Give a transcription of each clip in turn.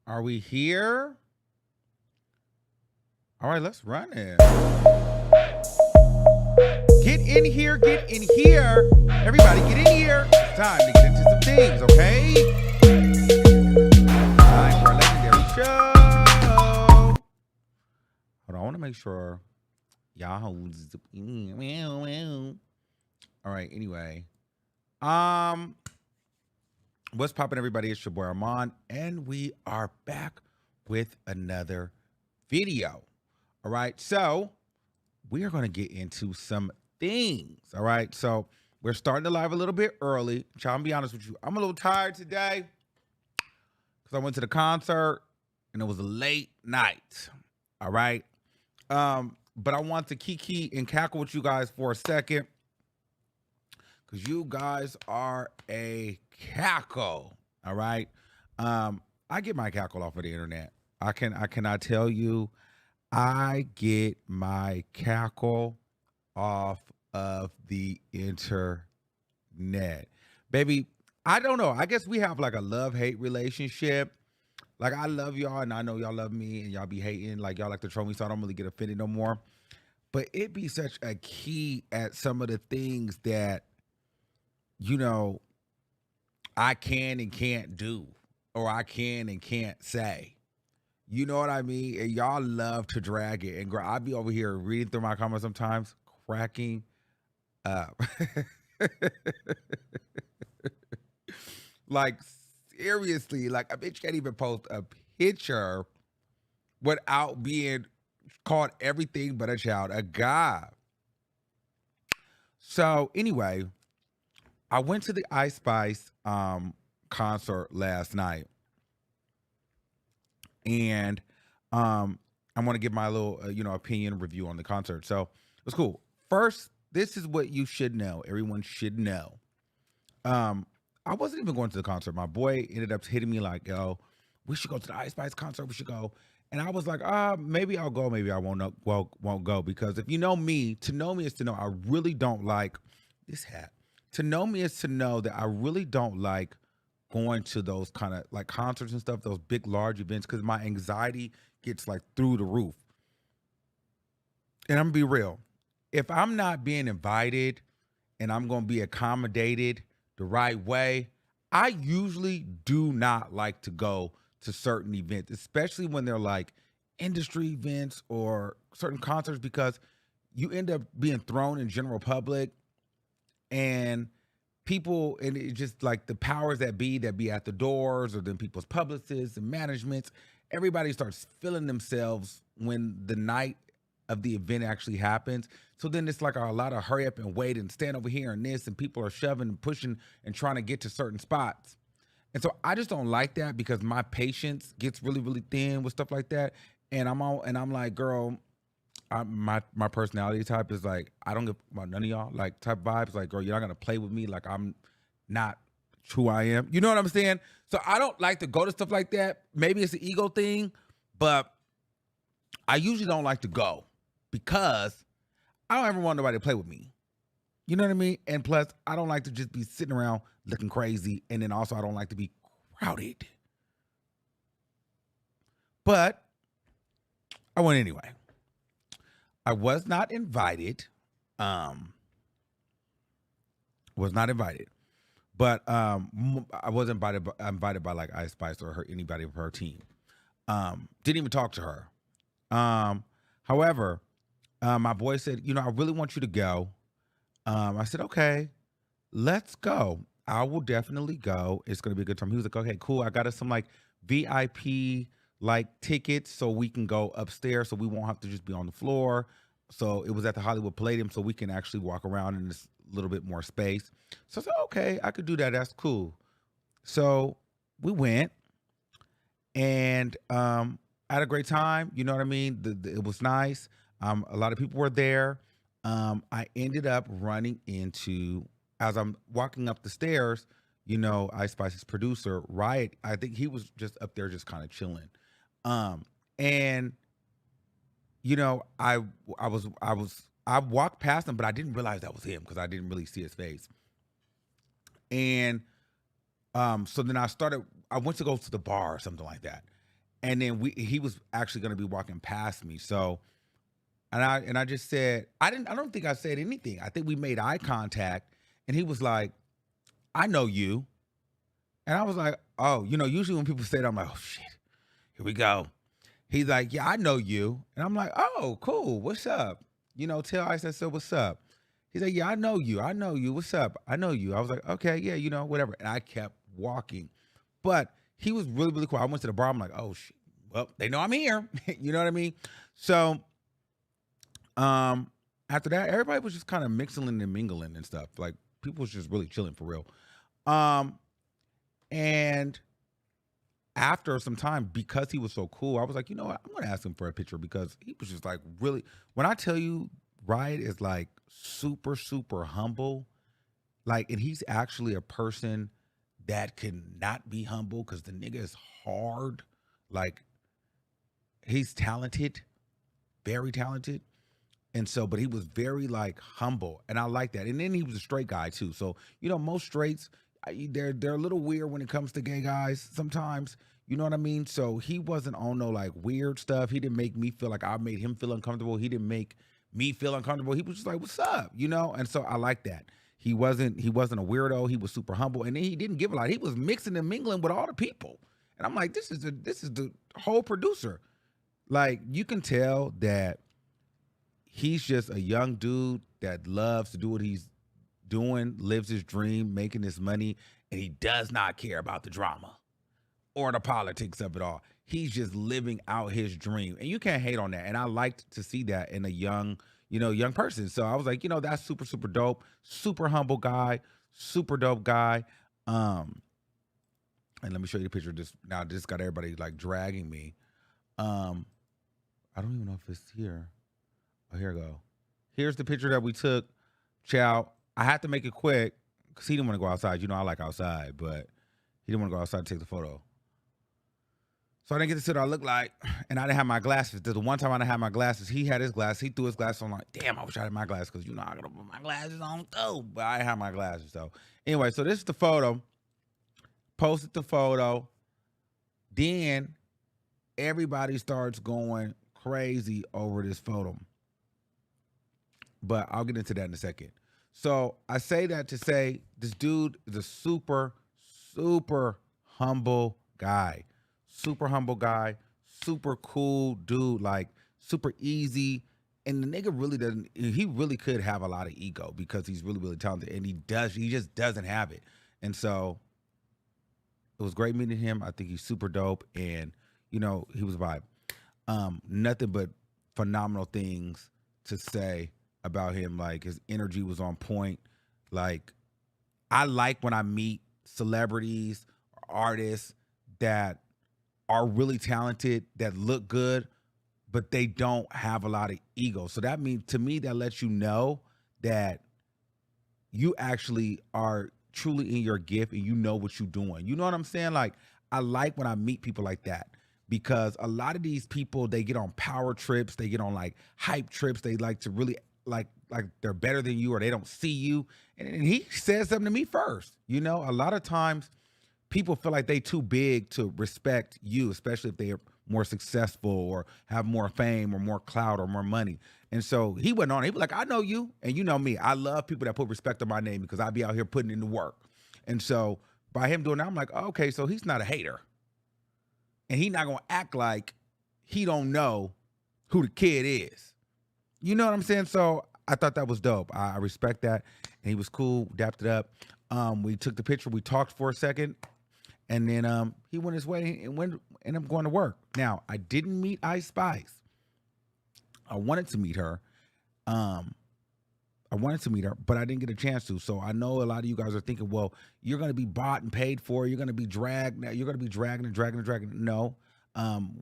Are we here? All right, let's run it. Get in here, get in here. Everybody get in here. It's time to get into some things, okay? Time for a legendary show. Hold on, I want to make sure y'all holds. All right, anyway. What's poppin', everybody? It's your boy Armon, and we are back with another video. All right, so we are going to get into some things. All right, so we're starting the live a little bit early. Child, I'm be honest with you, I'm a little tired today because I went to the concert and it was a late night. All right, but I want to kiki and cackle with you guys for a second because you guys are a cackle. All right, I get my cackle off of the internet. I cannot tell you. I get my cackle off of the internet. Baby, I don't know. I guess we have like a love-hate relationship. Like, I love y'all, and I know y'all love me, and y'all be hating. Like, y'all like to troll me, so I don't really get offended no more. But it be such a key at some of the things that, you know, I can and can't do, or I can and can't say. You know what I mean? And y'all love to drag it. And girl, I be over here reading through my comments sometimes, cracking up. Like, seriously, like a bitch can't even post a picture without being called everything but a child of God. So anyway, I went to the Ice Spice concert last night. And I want to give my little, opinion review on the concert. So it was cool. First, this is what you should know. Everyone should know. I wasn't even going to the concert. My boy ended up hitting me like, yo, we should go to the Ice Spice concert. We should go. And I was like, maybe I'll go. Maybe I won't go. Because if you know me, to know me is to know I really don't like this hat. To know me is to know that I really don't like going to those kind of like concerts and stuff, those big, large events, because my anxiety gets like through the roof. And I'm gonna be real. If I'm not being invited and I'm gonna be accommodated the right way, I usually do not like to go to certain events, especially when they're like industry events or certain concerts, because you end up being thrown in general public and people, and it just like the powers that be at the doors, or then people's publicists and managements, everybody starts feeling themselves when the night of the event actually happens. So then it's like a lot of hurry up and wait and stand over here and this, and people are shoving and pushing and trying to get to certain spots. And so I just don't like that because my patience gets really, really thin with stuff like that. And I'm like, girl, my personality type is like, I don't give about none of y'all, like, type vibes. Like, girl, you're not gonna play with me like I'm not who I am. You know what I'm saying? So I don't like to go to stuff like that. Maybe it's an ego thing, but I usually don't like to go because I don't ever want nobody to play with me. You know what I mean? And plus, I don't like to just be sitting around looking crazy. And then also, I don't like to be crowded. But I went anyway. I was not invited. But I was invited by like Ice Spice or anybody of her team. Didn't even talk to her. However, my boy said, I really want you to go. I said, okay, let's go. I will definitely go. It's gonna be a good time. He was like, okay, cool. I got us some like VIP like tickets so we can go upstairs, so we won't have to just be on the floor. So it was at the Hollywood Palladium, so we can actually walk around in this little bit more space. So I said, okay, I could do that. That's cool. So we went and had a great time. You know what I mean? It was nice. A lot of people were there. I ended up running into, as I'm walking up the stairs, Ice Spice's producer, Riot. I think he was just up there just kind of chilling. And I walked past him, but I didn't realize that was him because I didn't really see his face. And so then I went to go to the bar or something like that. And then he was actually going to be walking past me. So, and I just said, I don't think I said anything. I think we made eye contact, and he was like, I know you. And I was like, oh, usually when people say that, I'm like, oh shit, here we go. He's like, yeah, I know you. And I'm like, oh, cool. What's up? Tell Ice I said, what's up? He's like, yeah, I know you. I know you. What's up? I know you. I was like, okay, yeah, whatever. And I kept walking. But he was really, really cool. I went to the bar. I'm like, oh, shit. Well, they know I'm here. You know what I mean? So after that, everybody was just kind of mixing and mingling and stuff. Like, people was just really chilling for real. And after some time, because he was so cool, I was like, you know what? I'm going to ask him for a picture because he was just like really, when I tell you Riot is like super, super humble, like, and he's actually a person that can not be humble because the nigga is hard. Like, he's talented, very talented. And so, but he was very like humble, and I like that. And then he was a straight guy too. So, most straights, they're a little weird when it comes to gay guys sometimes. You know what I mean? So he wasn't on no like weird stuff. He didn't make me feel like I made him feel uncomfortable. He didn't make me feel uncomfortable. He was just like, "What's up?" And so I like that. He wasn't a weirdo. He was super humble, and then he didn't give a lot. He was mixing and mingling with all the people, and I'm like, this is the whole producer. Like, you can tell that he's just a young dude that loves to do what he's doing, lives his dream, making his money, and he does not care about the drama or the politics of it all. He's just living out his dream, and you can't hate on that. And I liked to see that in a young person. So I was like, that's super, super dope, super humble guy, super dope guy. And let me show you the picture. This got everybody like dragging me. I don't even know if it's here. Oh, here we go. Here's the picture that we took. Chow. I had to make it quick because he didn't want to go outside. I like outside, but he didn't want to go outside to take the photo. So I didn't get to see what I looked like, and I didn't have my glasses. The one time I didn't have my glasses, he had his glasses. He threw his glasses on. Like, damn, I wish I had my glasses because I gotta put my glasses on too. But I didn't have my glasses. So anyway, so this is the photo. Posted the photo. Then everybody starts going crazy over this photo. But I'll get into that in a second. So I say that to say this dude is a super, super humble guy. Super humble guy. Super cool dude. Like, super easy. And the nigga really doesn't, he really could have a lot of ego because he's really, really talented. And he just doesn't have it. And so it was great meeting him. I think he's super dope. And, he was a vibe. Nothing but phenomenal things to say about him. Like, his energy was on point. Like, I like when I meet celebrities, artists that are really talented, that look good, but they don't have a lot of ego. So that means, to me, that lets you know that you actually are truly in your gift and you know what you're doing. You know what I'm saying? Like, I like when I meet people like that, because a lot of these people, they get on power trips, they get on like hype trips, they like to really like they're better than you, or they don't see you. And he said something to me first. A lot of times people feel like they too big to respect you, especially if they're more successful or have more fame or more clout or more money. And so he went on, he was like, I know you and you know me. I love people that put respect on my name because I be out here putting in the work. And so by him doing that, I'm like, oh, okay, so he's not a hater. And he's not going to act like he don't know who the kid is. You know what I'm saying? So I thought that was dope. I respect that. And he was cool, dapped it up. We took the picture. We talked for a second. And then he went his way and ended up going to work. Now, I didn't meet Ice Spice. I wanted to meet her. But I didn't get a chance to. So I know a lot of you guys are thinking, well, you're going to be bought and paid for. You're going to be dragged. You're going to be dragging and dragging and dragging. No.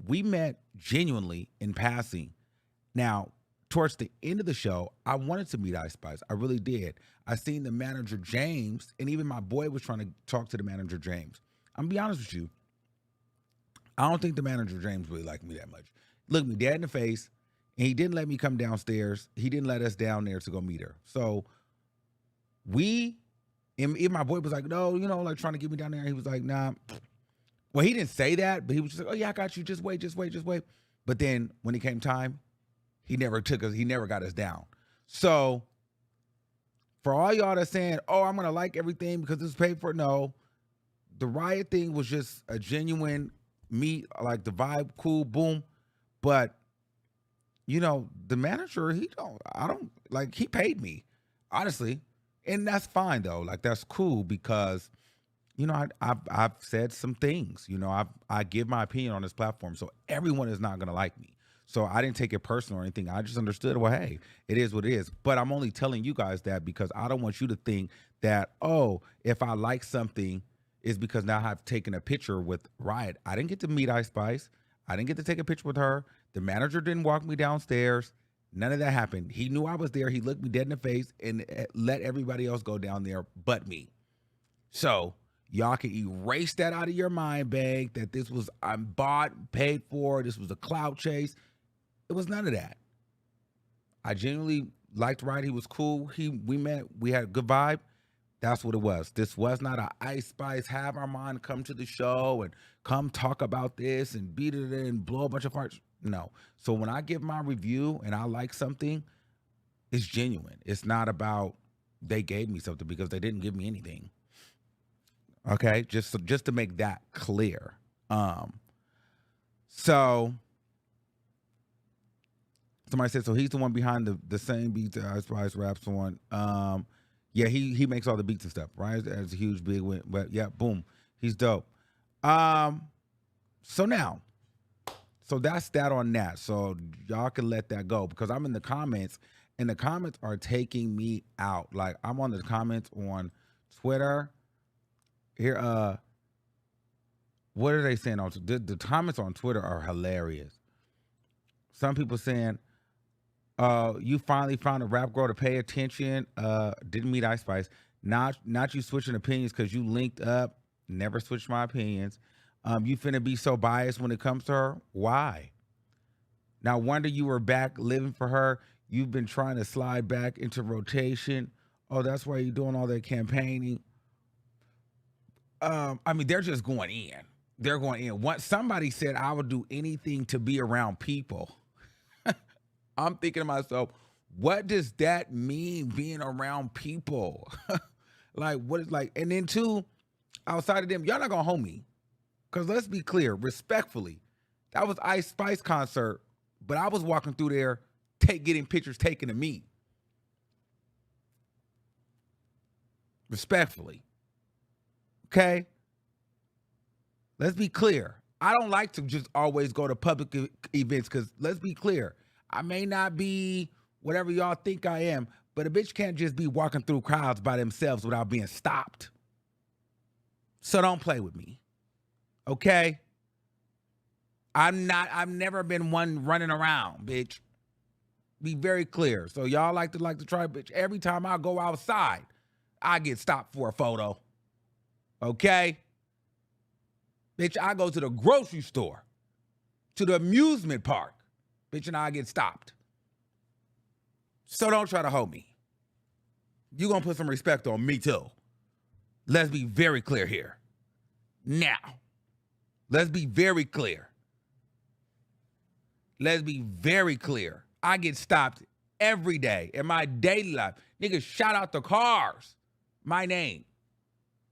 We met genuinely in passing. Now, towards the end of the show, I wanted to meet Ice Spice. I really did. I seen the manager, James, and even my boy was trying to talk to the manager, James. I'm going to be honest with you. I don't think the manager, James, really liked me that much. Looked me dead in the face, and he didn't let me come downstairs. He didn't let us down there to go meet her. So even my boy was like, no, like trying to get me down there. He was like, nah, Well, he didn't say that, but he was just like, "Oh yeah, I got you. Just wait, just wait, just wait." But then when it came time, he never took us. He never got us down. So for all y'all that's saying, "Oh, I'm gonna like everything because this is paid for," no, the Riot thing was just a genuine meet, like the vibe, cool, boom. But you know, the manager, I don't like. He paid me, honestly, and that's fine though. Like that's cool because you know, I've said some things. You know, I give my opinion on this platform, so everyone is not gonna like me. So I didn't take it personal or anything. I just understood, well, hey, it is what it is. But I'm only telling you guys that because I don't want you to think that, oh, if I like something, is because now I've taken a picture with Riot. I didn't get to meet Ice Spice. I didn't get to take a picture with her. The manager didn't walk me downstairs. None of that happened. He knew I was there. He looked me dead in the face and let everybody else go down there but me. So y'all can erase that out of your mind bank that this was I'm bought, paid for, this was a clout chase. It was none of that. I genuinely liked Riot. He was cool. We met, we had a good vibe. That's what it was. This was not a Ice Spice, have Armon come to the show and come talk about this and beat it and blow a bunch of farts. No. So when I give my review and I like something, it's genuine. It's not about they gave me something because they didn't give me anything. Okay, just to make that clear. So somebody said, so he's the one behind the same beats that Ice Spice raps on. Yeah, he makes all the beats and stuff, right? That's a huge big win. But yeah, boom, he's dope. So now, so that's that on that. So y'all can let that go because I'm in the comments, and the comments are taking me out. Like I'm on the comments on Twitter. Here, what are they saying on the comments on Twitter are hilarious. Some people saying, you finally found a rap girl to pay attention. Didn't meet Ice Spice. Not you switching opinions because you linked up. Never switched my opinions. You finna be so biased when it comes to her. Why? Now wonder you were back living for her. You've been trying to slide back into rotation. Oh, that's why you're doing all that campaigning. I mean, they're just going in. They're going in. Once somebody said I would do anything to be around people. I'm thinking to myself, what does that mean, being around people? Like, what is like, and then two, outside of them, y'all not gonna hold me. Because let's be clear, respectfully, that was Ice Spice concert, but I was walking through there getting pictures taken of me. Respectfully. Okay? Let's be clear. I don't like to just always go to public events because let's be clear. I may not be whatever y'all think I am, but a bitch can't just be walking through crowds by themselves without being stopped. So don't play with me. Okay? I've never been one running around, bitch. Be very clear. So y'all like to try, bitch. Every time I go outside, I get stopped for a photo. Okay? Bitch, I go to the grocery store, to the amusement park. Bitch, and I get stopped. So don't try to hold me. You're going to put some respect on me too. Let's be very clear here. Now, let's be very clear. Let's be very clear. I get stopped every day in my daily life. Niggas shout out the cars. My name.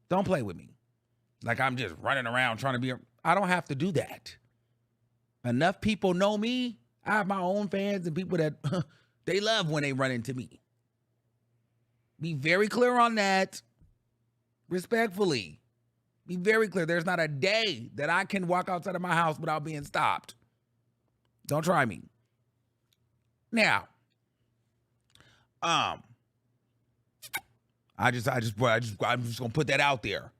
Don't play with me. Like I'm just running around trying to be. I don't have to do that. Enough people know me. I have my own fans and people that they love when they run into me. Be very clear on that. Respectfully. Be very clear. There's not a day that I can walk outside of my house without being stopped. Don't try me. Now, I'm just gonna put that out there.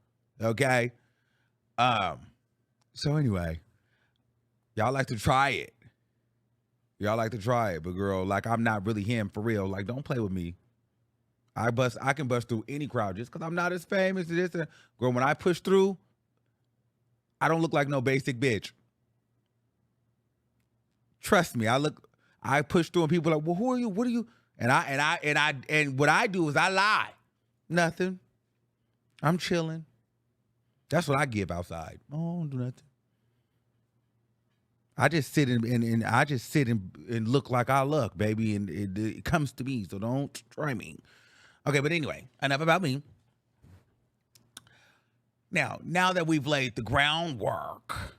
Okay. So anyway, y'all like to try it. Y'all like to try it, but girl, like I'm not really him for real. Like, don't play with me. I can bust through any crowd just because I'm not as famous as this. Girl, when I push through, I don't look like no basic bitch. Trust me, I push through and people are like, well, who are you? What are you? And what I do is I lie. Nothing. I'm chilling. That's what I give outside. I don't do nothing. I just sit and I just sit and look like I look, baby, and it comes to me. So don't try me. Okay, but anyway, enough about me. Now that we've laid the groundwork,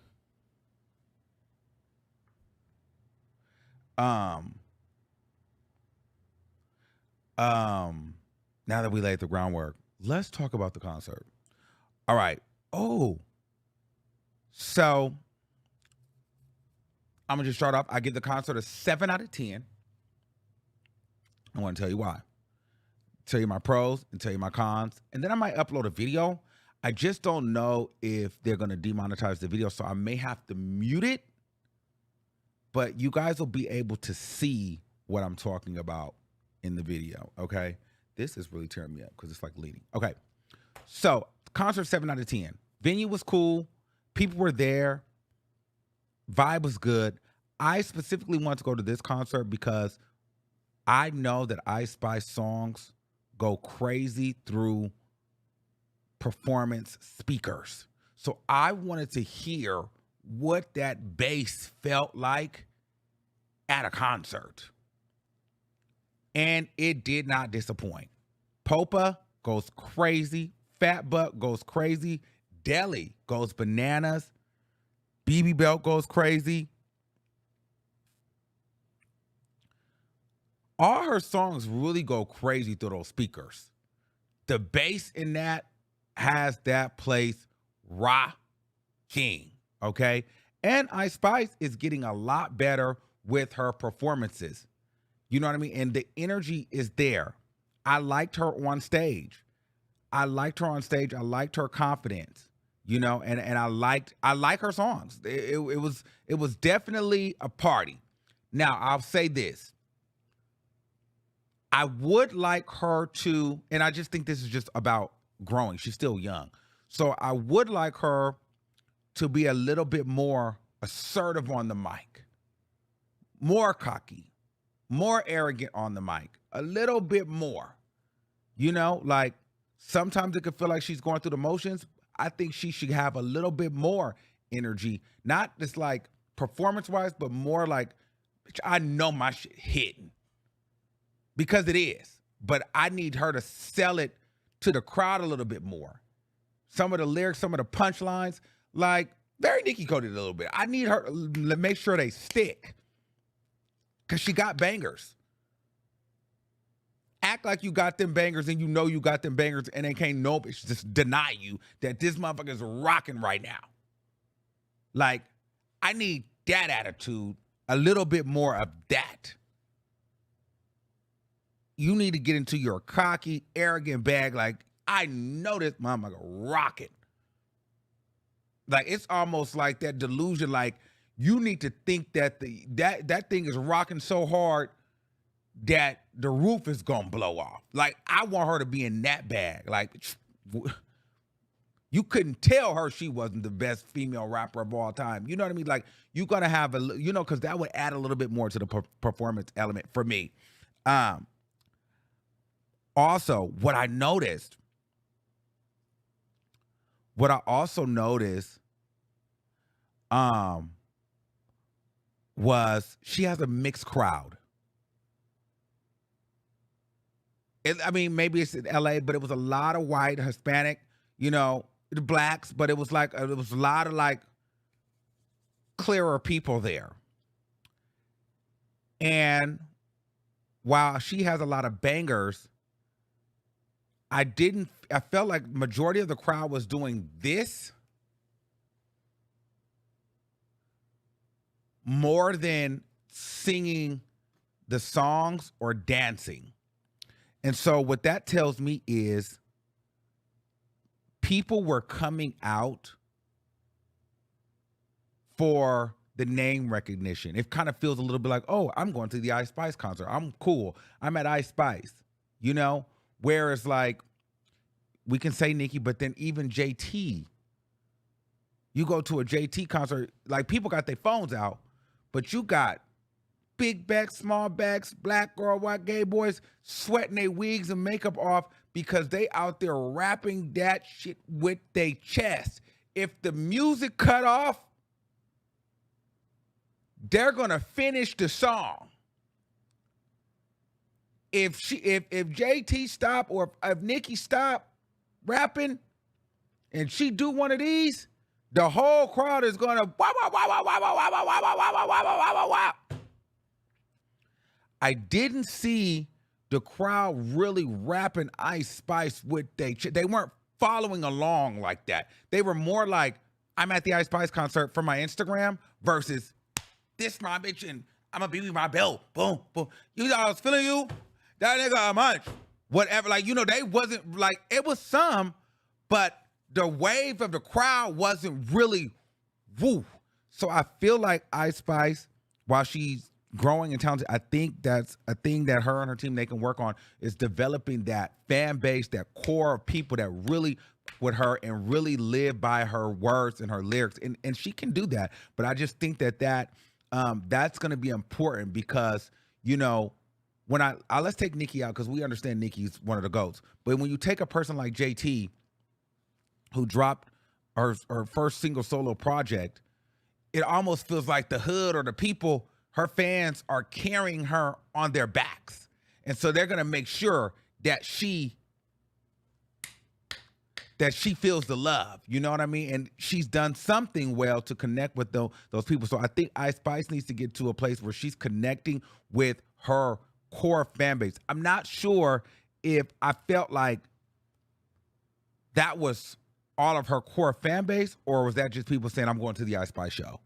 um, now that we laid the groundwork, let's talk about the concert. All right. Oh, so I'm gonna just start off. I give the concert a 7 out of 10. I want to tell you why. Tell you my pros and tell you my cons, and then I might upload a video. I just don't know if they're gonna demonetize the video, so I may have to mute it. But you guys will be able to see what I'm talking about in the video. Okay, this is really tearing me up because it's like leading. Okay, so concert 7 out of 10. Venue was cool. People were there. Vibe was good. I specifically want to go to this concert because I know that Ice Spice songs go crazy through performance speakers. So I wanted to hear what that bass felt like at a concert. And it did not disappoint. Popa goes crazy. Fat Butt goes crazy. Deli goes bananas. BB Belt goes crazy. All her songs really go crazy through those speakers. The bass in that has that place rocking, okay? And Ice Spice is getting a lot better with her performances. You know what I mean? And the energy is there. I liked her on stage. I liked her confidence, you know, and I like her songs. It was definitely a party. Now, I'll say this. I would like her to, and I just think this is just about growing. She's still young. So I would like her to be a little bit more assertive on the mic, more cocky, more arrogant on the mic, a little bit more. You know, like sometimes it could feel like she's going through the motions. I think she should have a little bit more energy, not just like performance-wise, but more like, bitch, I know my shit hitting. Because it is. But I need her to sell it to the crowd a little bit more. Some of the lyrics, some of the punchlines, like very Nicki coded a little bit. I need her to make sure they stick. Because she got bangers. Act like you got them bangers and you know you got them bangers and they can't no bitch just deny you that this motherfucker is rocking right now. Like, I need that attitude, a little bit more of that. You need to get into your cocky, arrogant bag. Like, I know this motherfucker rocking. Like, it's almost like that delusion. Like, you need to think that that thing is rocking so hard that the roof is gonna blow off. Like, I want her to be in that bag. Like, you couldn't tell her she wasn't the best female rapper of all time. You know what I mean? Like, you gotta have a, you know, because that would add a little bit more to the performance element for me. Also, what I also noticed was she has a mixed crowd. I mean, maybe it's in LA, but it was a lot of white, Hispanic, you know, the blacks, but it was like, it was a lot of like clearer people there. And while she has a lot of bangers, I felt like majority of the crowd was doing this more than singing the songs or dancing. And so what that tells me is people were coming out for the name recognition. It kind of feels a little bit like, oh, I'm going to the Ice Spice concert. I'm cool. I'm at Ice Spice, you know? Whereas, like, we can say Nicki, but then even JT, you go to a JT concert, like, people got their phones out, but you got big backs, small backs, black girl, white gay boys sweating their wigs and makeup off because they out there rapping that shit with their chest. if the music cut off, they're gonna finish the song. If JT stop or if Nikki stop rapping and she do one of these, the whole crowd is gonna wow wow wow wow wow wow wow wow wow wow wow wow wow wow. I didn't see the crowd really rapping Ice Spice with they weren't following along like that. They were more like, I'm at the Ice Spice concert for my Instagram versus this my bitch and I'm gonna be with my belt. Boom, boom. You know, I was feeling you. That nigga a munch. Whatever. Like, you know, they wasn't like, it was some, but the wave of the crowd wasn't really woo. So I feel like Ice Spice, while she's growing and talented, I think that's a thing that her and her team they can work on is developing that fan base, that core of people that really with her and really live by her words and her lyrics. And she can do that. But I just think that that's going to be important because, you know, when let's take Nikki out because we understand Nikki's one of the GOATs. But when you take a person like JT who dropped her first single solo project, it almost feels like the hood or the people, her fans are carrying her on their backs. And so they're going to make sure that she feels the love. You know what I mean? And she's done something well to connect with those people. So I think Ice Spice needs to get to a place where she's connecting with her core fan base. I'm not sure if I felt like that was all of her core fan base or was that just people saying, I'm going to the Ice Spice show?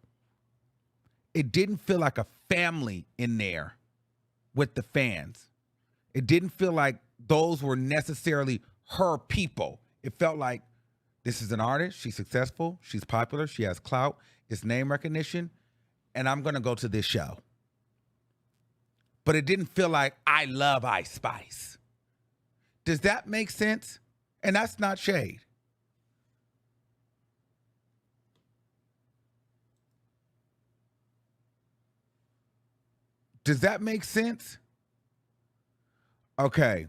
It didn't feel like a family in there with the fans. It didn't feel like those were necessarily her people. It felt like this is an artist, she's successful, she's popular, she has clout, it's name recognition, and I'm gonna go to this show. But it didn't feel like I love Ice Spice. Does that make sense? And that's not shade. Does that make sense? Okay.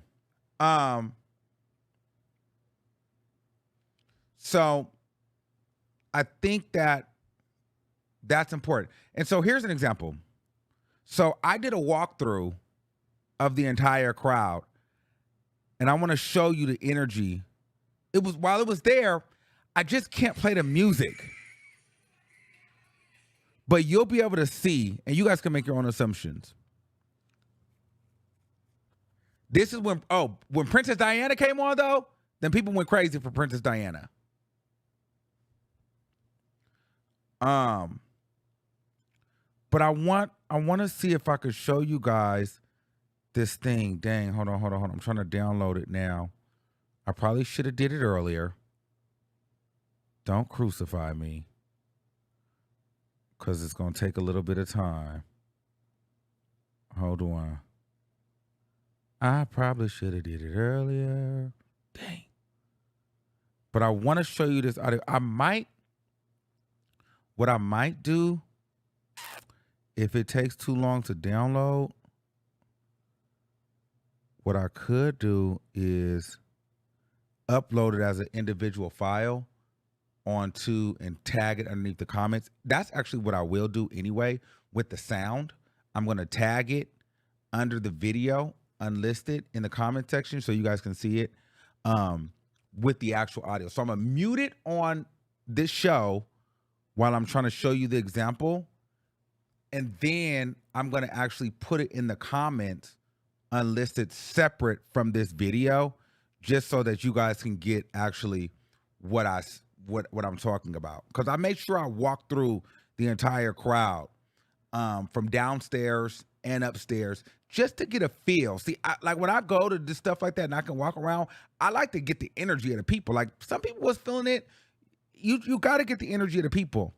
So I think that's important. And so here's an example. So I did a walkthrough of the entire crowd, and I want to show you the energy. While it was there, I just can't play the music. But you'll be able to see, and you guys can make your own assumptions. This is when Princess Diana came on, though, then people went crazy for Princess Diana. But I want to see if I could show you guys this thing. Dang, hold on. I'm trying to download it now. I probably should have did it earlier. Don't crucify me. Because it's going to take a little bit of time. Hold on. I probably should have did it earlier. Dang. But I want to show you this audio. What I might do, if it takes too long to download, what I could do is upload it as an individual file onto and tag it underneath the comments. That's actually what I will do anyway with the sound. I'm going to tag it under the video, unlisted in the comment section so you guys can see it with the actual audio. So I'm going to mute it on this show while I'm trying to show you the example. And then I'm going to actually put it in the comments unlisted separate from this video just so that you guys can get actually what I'm talking about. Because I made sure I walked through the entire crowd from downstairs and upstairs just to get a feel. See, like when I go to this stuff like that and I can walk around, I like to get the energy of the people. Like some people was feeling it. You got to get the energy of the people.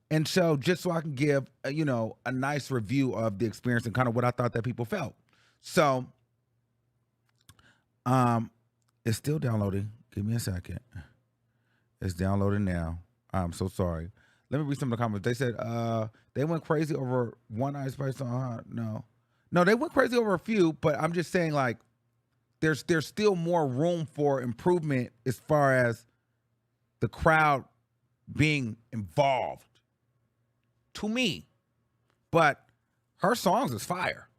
And so just so I can give, a nice review of the experience and kind of what I thought that people felt. So it's still downloading. Give me a second. It's downloading now. I'm so sorry. Let me read some of the comments. They said they went crazy over one Ice Spice song. No, they went crazy over a few, but I'm just saying like there's still more room for improvement as far as the crowd being involved to me. But her songs is fire.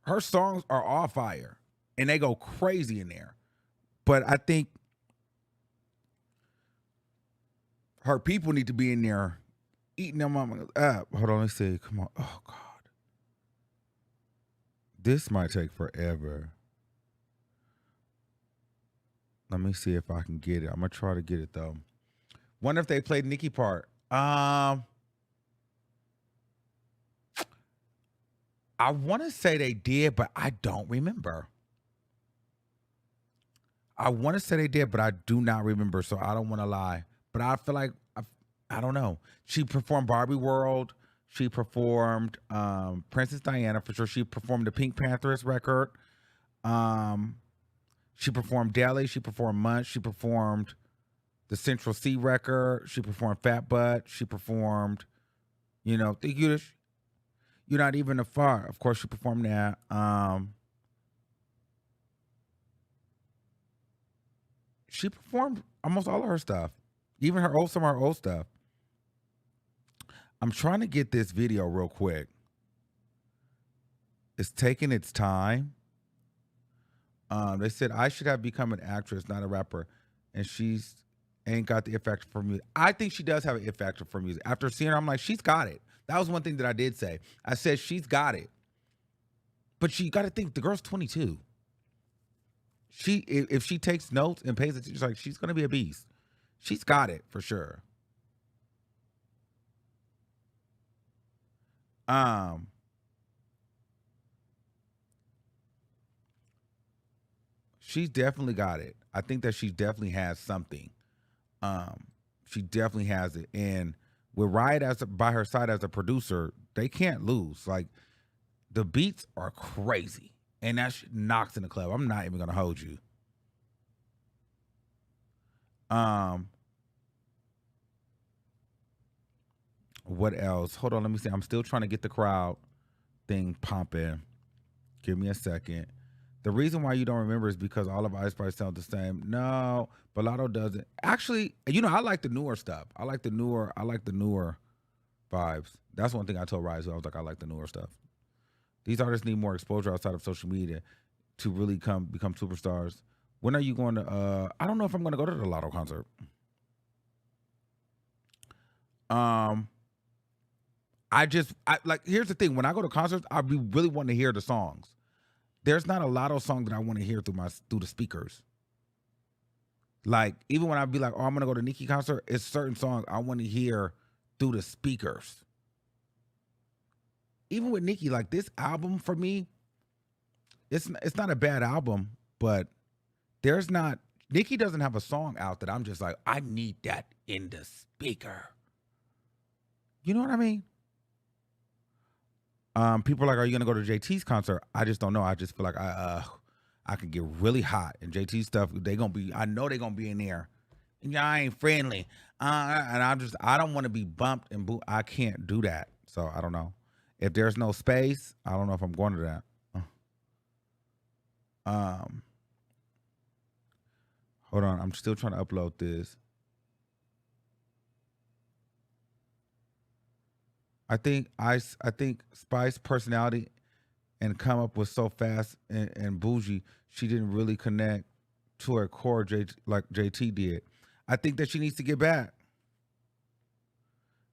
Her songs are all fire. And they go crazy in there. But I think her people need to be in there eating them up. Hold on, let's see. Come on. Oh, God. This might take forever. Let me see if I can get it. I'm going to try to get it, though. Wonder if they played Nicki part. I want to say they did, but I don't remember. I want to say they did, but I do not remember, so I don't want to lie. But I feel like, I don't know. She performed Barbie World. She performed Princess Diana, for sure. She performed the Pink Panthers record. She performed Deli. She performed Munch. She performed the Central C record. She performed Fat Butt. She performed, Think You're Not Even a Far. Of course, she performed that. She performed almost all of her stuff, even some of her old stuff. I'm trying to get this video real quick. It's taking its time. They said I should have become an actress, not a rapper, and she's ain't got the it factor for music. I think she does have an it factor for music. After seeing her, I'm like, she's got it. That was one thing that I did say. I said she's got it, but you got to think the girl's 22. If she takes notes and pays attention, she's gonna be a beast. She's got it for sure. She's definitely got it. I think that she definitely has something. She definitely has it. And with Riot by her side as a producer, they can't lose. Like, the beats are crazy. And that shit knocks in the club. I'm not even gonna hold you. What else? Hold on, let me see. I'm still trying to get the crowd thing pumping. Give me a second. The reason why you don't remember is because all of Ice Spice sound the same. No, Balado doesn't. Actually, I like the newer stuff. I like the newer vibes. That's one thing I told Rise. I was like, I like the newer stuff. These artists need more exposure outside of social media to really become superstars. When are you going to I don't know if I'm going to go to the Lotto concert. Here's the thing. When I go to concerts, I really want to hear the songs. There's not a Lotto song that I want to hear through the speakers. Like, even when I be like, oh, I'm going to go to Nicki concert, it's certain songs I want to hear through the speakers. Even with Nicki, like, this album for me, it's not a bad album, but Nicki doesn't have a song out that I'm just like, I need that in the speaker. You know what I mean? People are like, are you going to go to JT's concert? I just don't know. I just feel like I can get really hot. And JT stuff, I know they're going to be in there. And y'all ain't friendly. And I don't want to be bumped and boo. I can't do that. So I don't know. If there's no space, I don't know if I'm going to that. Hold on. I'm still trying to upload this. I think Spice personality and come up with so fast and bougie, she didn't really connect to her core like JT did. I think that she needs to get back.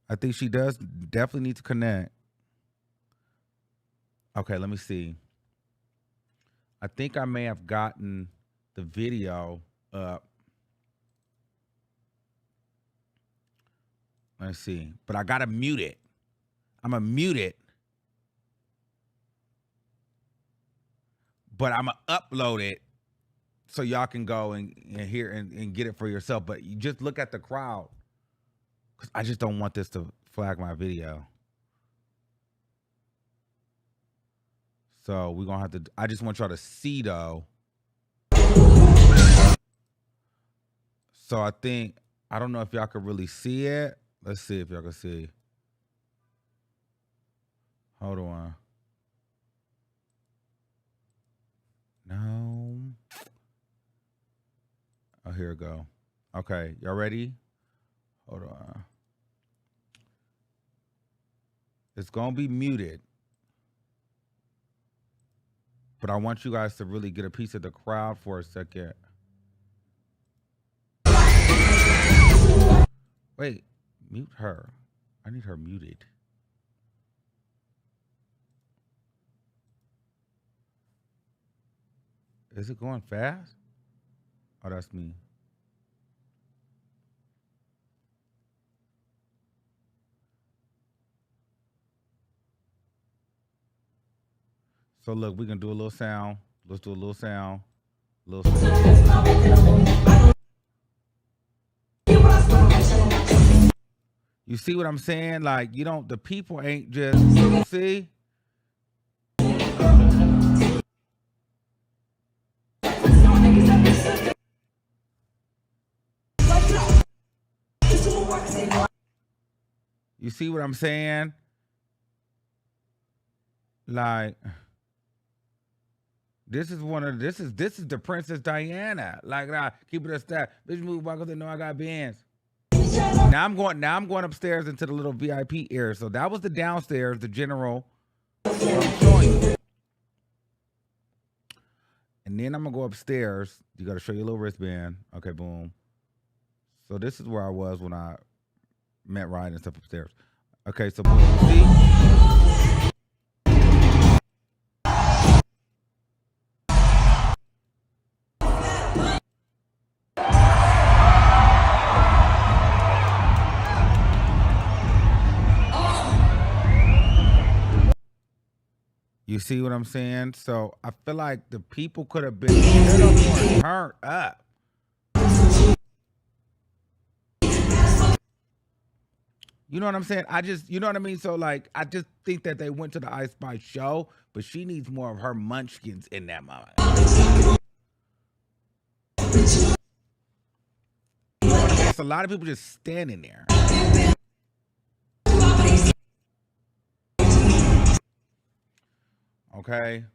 I think she does definitely need to connect. Okay, let me see. I think I may have gotten the video up. Let's see. But I gotta mute it. I'm going to mute it, but I'm going to upload it so y'all can go and hear and get it for yourself. But you just look at the crowd, because I just don't want this to flag my video. So we're going to have to, I just want y'all to see, though. So I don't know if y'all can really see it. Let's see if y'all can see. Hold on. No. Oh, here we go. Okay, y'all ready? Hold on. It's gonna be muted, but I want you guys to really get a piece of the crowd for a second. Wait, mute her. I need her muted. Is it going fast? Oh, that's me. So look, we can do a little sound. Let's do a little sound. Little sound. You see what I'm saying? Like, you don't, the people ain't just, see? You see what I'm saying? Like, this is the Princess Diana. Like, keep it a stat. Bitch, move back because they know I got bands. Now I'm going upstairs into the little VIP area. So that was the downstairs, the general. And then I'm gonna go upstairs. You gotta show your little wristband. Okay, boom. So this is where I was when I met Riot and stuff upstairs. Okay, so boom. See? You see what I'm saying? So I feel like the people could have been turned up. You know what I'm saying? You know what I mean? So like, I just think that they went to the Ice Spice show, but she needs more of her munchkins in that moment. It's a lot of people just standing there. Okay,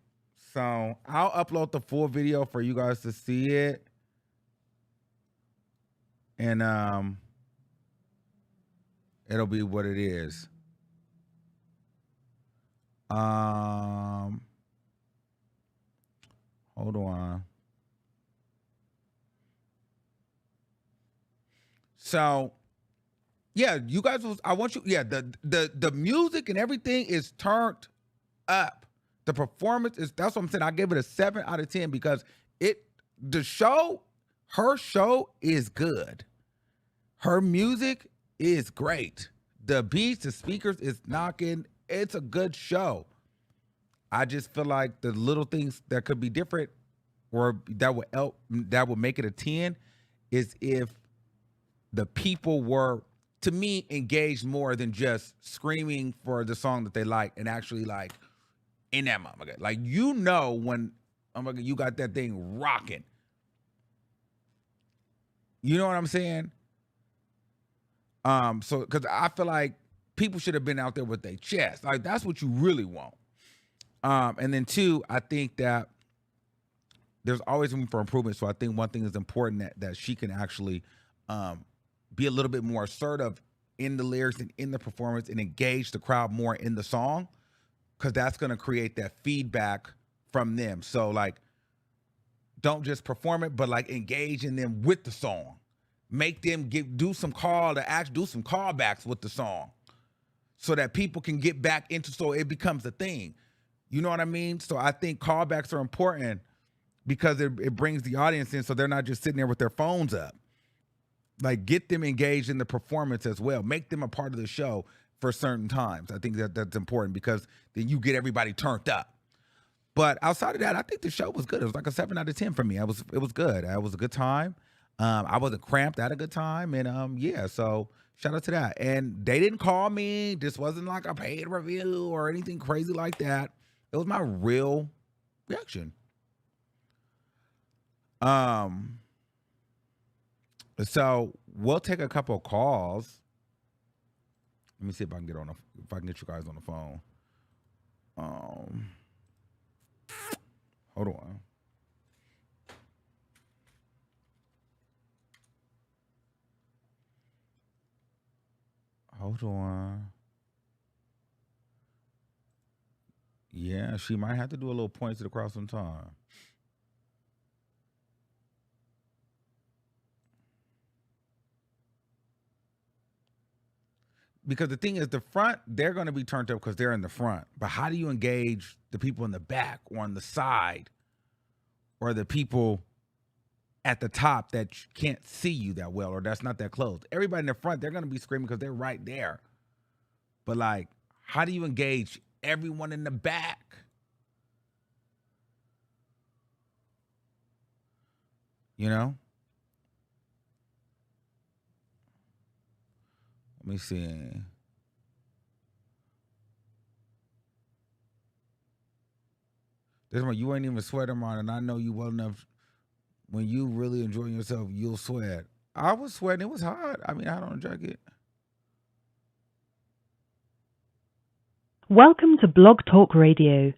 so I'll upload the full video for you guys to see it, and it'll be what it is. Hold on. So, yeah, you guys I want you. Yeah, the music and everything is turned up. The performance is. That's what I'm saying. I gave it a 7 out of 10 because her show is good. Her music is great. The beats, the speakers is knocking. It's a good show. I just feel like the little things that could be different or that would make it a 10 is if the people were, to me, engaged more than just screaming for the song that they like and actually like in that moment. Like, you know, when you got that thing rocking. You know what I'm saying? So because I feel like people should have been out there with their chest. Like, that's what you really want. And then 2, I think that there's always room for improvement. So I think one thing is important that she can actually be a little bit more assertive in the lyrics and in the performance and engage the crowd more in the song, because that's going to create that feedback from them. So like, don't just perform it, but like engage in them with the song. Make them do some callbacks with the song, so that people can get back into, so it becomes a thing. You know what I mean? So I think callbacks are important because it brings the audience in, so they're not just sitting there with their phones up. Like, get them engaged in the performance as well. Make them a part of the show for certain times. I think that's important because then you get everybody turned up. But outside of that, I think the show was good. It was like a 7 out of 10 for me. It was good. It was a good time. I wasn't cramped. I had a good time. And yeah, so shout out to that. And they didn't call me. This wasn't like a paid review or anything crazy like that. It was my real reaction. So we'll take a couple of calls. Let me see if I can get you guys on the phone. Hold on. Hold on. Yeah, she might have to do a little points to the cross sometime. Because the thing is, the front, they're going to be turned up because they're in the front. But how do you engage the people in the back or on the side or the people at the top that can't see you that well or that's not that close? Everybody in the front, they're going to be screaming because they're right there. But, like, how do you engage everyone in the back? You know? Let me see. This one, you ain't even sweating on, and I know you well enough. When you really enjoying yourself, you'll sweat. I was sweating. It was hot. I mean, I don't drink it. Welcome to Blog Talk Radio.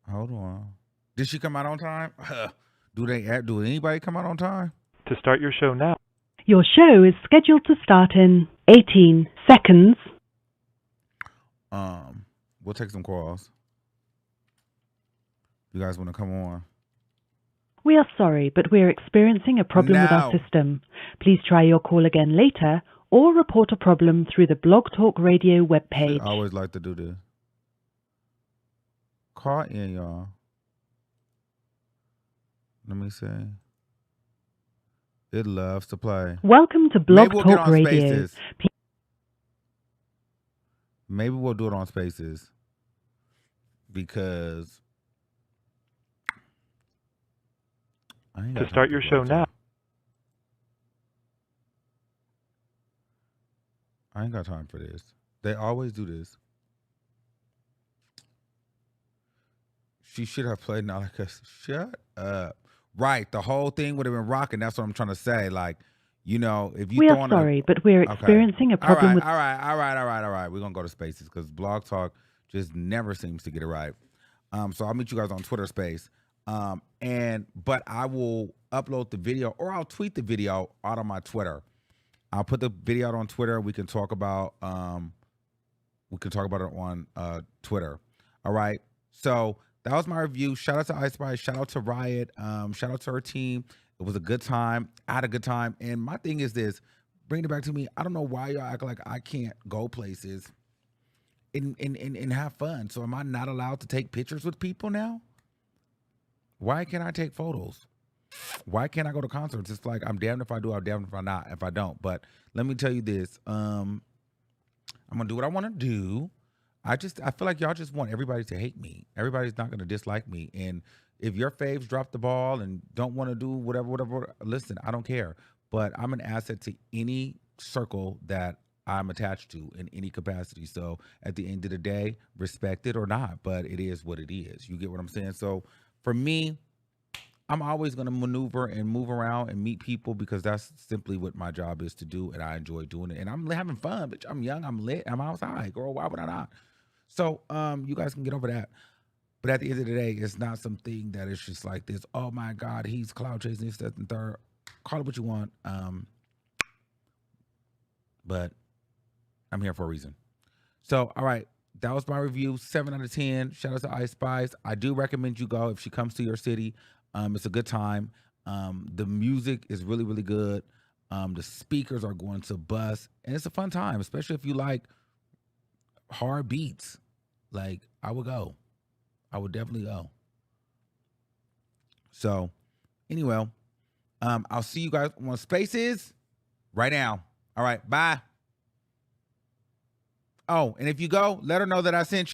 Hold on. Did she come out on time? Do anybody come out on time? To start your show now. Your show is scheduled to start in 18 seconds. We'll take some calls. You guys want to come on? We are sorry, but we're experiencing a problem with our system. Please try your call again later or report a problem through the Blog Talk Radio webpage. I always like to do this. Call in, y'all. Let me see. It loves to play. Welcome to Blog Talk Radio. Spaces. Maybe we'll do it on Spaces because to start your show now. I ain't got time for this. They always do this. She should have played not like us. Shut up. Right, the whole thing would have been rocking. That's what I'm trying to say. Like, you know, if you we are sorry, but we're experiencing a problem with. All right. We're gonna go to Spaces because Blog Talk just never seems to get it right. So I'll meet you guys on Twitter Space. But I will upload the video or I'll tweet the video out on my Twitter. I'll put the video out on Twitter. We can talk about it on Twitter. All right. So that was my review. Shout out to Ice Spice. Shout out to Riot. Shout out to her team. It was a good time. I had a good time. And my thing is this. Bring it back to me. I don't know why y'all act like I can't go places and have fun. So am I not allowed to take pictures with people now? Why can't I take photos? Why can't I go to concerts? It's like I'm damned if I do, I'm damned if I don't. But let me tell you this. I'm gonna do what I want to do. I feel like y'all just want everybody to hate me. Everybody's not gonna dislike me. And if your faves drop the ball and don't want to do whatever, listen, I don't care. But I'm an asset to any circle that I'm attached to in any capacity. So at the end of the day, respect it or not, but it is what it is. You get what I'm saying? So for me, I'm always going to maneuver and move around and meet people because that's simply what my job is to do, and I enjoy doing it. And I'm having fun, bitch. I'm young, I'm lit, I'm outside, girl. Why would I not? So you guys can get over that. But at the end of the day, it's not something that is just like this. Oh my God, he's cloud chasing, this, that, and third. Call it what you want. But I'm here for a reason. So, all right. That was my review. 7 out of 10. Shout out to Ice Spice. I do recommend you go if she comes to your city. It's a good time. The music is really, really good. The speakers are going to bust. And it's a fun time, especially if you like hard beats. Like, I would go. I would definitely go. So, anyway, I'll see you guys on Spaces right now. All right, bye. Oh, and if you go, let her know that I sent you.